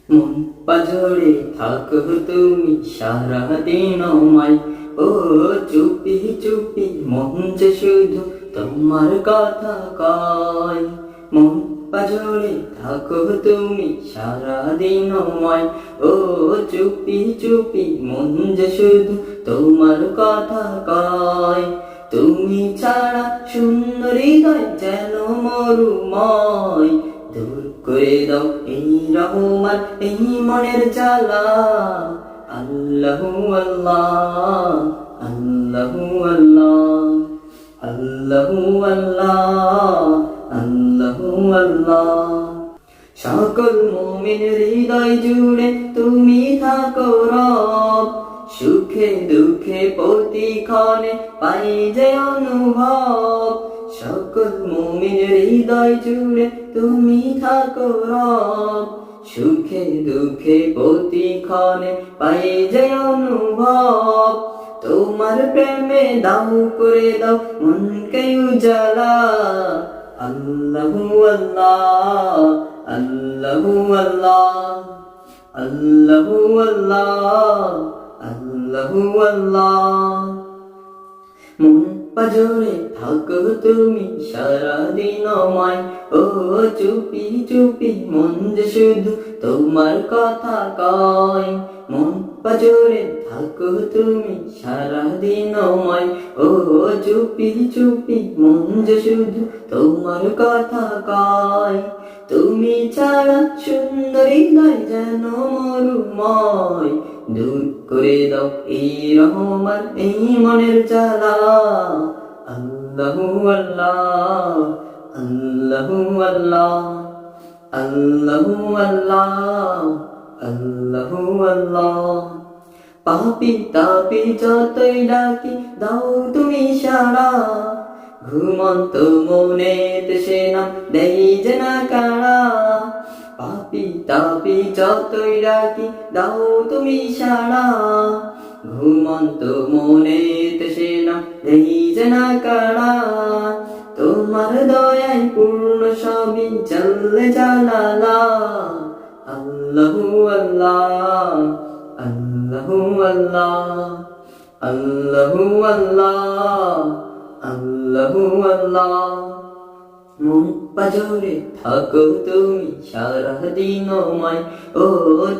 মন পাজরে থাকো তুমি সারাদিন আমায়, ও চুপি চুপি মন যে শুধু তোমার কথা কয়। মন পাজরে থাকো তুমি সারাদিন আমায়, ও চুপি চুপি মন যে শুধু তোমার কথা কয়। তুমি ছাড়া শূন্য হৃদয় যেন মরুময়, দূর করে দাও এই রহমান এই মনের জ্বালা। আল্লাহু আল্লাহ আল্লাহু আল্লাহ আল্লাহু আল্লাহ আল্লাহু আল্লাহ। সকল মুমিন হৃদয় জুড়ে তুমি থাকো রব, সুখে দুঃখে প্রতিক্ষণে পাই যে অনুভব। সকল মুমিন হৃদয় জুড়ে তুমি থাকো রব, সুখে দুঃখে প্রতিক্ষণে পাই যে অনুভব। তোমার প্রেমে দাও করে দাও মনকে উজালা। আল্লাহু আল্লাহ আল্লাহু আল্লাহ আল্লাহু আল্লাহ আল্লাহু আল্লাহ। মন পাজরে থাকো তুমি সারাদিন আমায়, ও চুপি চুপি মন যে শুধু তোমার কথা কয়। মন পাজরে থাকো তুমি সারাদিন আমায়, ও চুপি চুপি মন যে শুধু তোমার কথা কয়। তুমি ছাড়া সুন্দর হৃদয় যেন মরুময়, দূর করে দাও এই রহমান এই মনের জ্বালা। আল্লাহু আল্লাহ আল্লাহু আল্লাহ আল্লাহু আল্লাহ আল্লাহু আল্লাহ। পাপি তাপি যতই ডাকি দাও তুমি সাড়া, ঘুমন্ত মনেতে সে নাম দেই যে না কাড়া। পাপি তাপি যতই ডাকি দাও তুমি সাড়া, ঘুমন্ত মনেতে সে নাম দেই যে না কাড়া। তোমার দয়ায় পূর্ণ সবই জাল্লে জালালা। আল্লাহু আল্লাহ আল্লাহু আল্লাহ আল্লাহু আল্লাহ আল্লাহু আল্লাহ। মন পাজরে থাকো তুমি সারাদিন আমায়, ও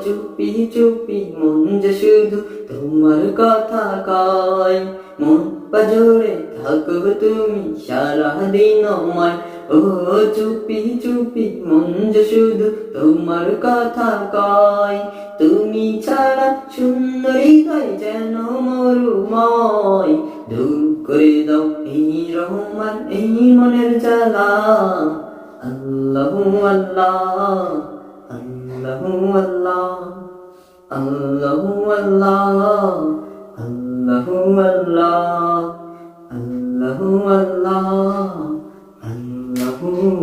চুপি চুপি মন যে শুধু তোমার কথা কয়। মন পাজরে থাকো তুমি সারাদিন আমায়, ও চুপি চুপি মন যে শুধু তোমার কথা কয়। তুমি ছাড়া শূন্য হৃদয় যেন মরুময়, দূর করে দাও এই রহমান এই মনের জ্বালা। আল্লাহু আল্লাহ আল্লাহু আল্লাহ আল্লাহু আল্লাহ আল্লাহু আল্লাহ আল্লাহু আল্লাহ আল্লাহু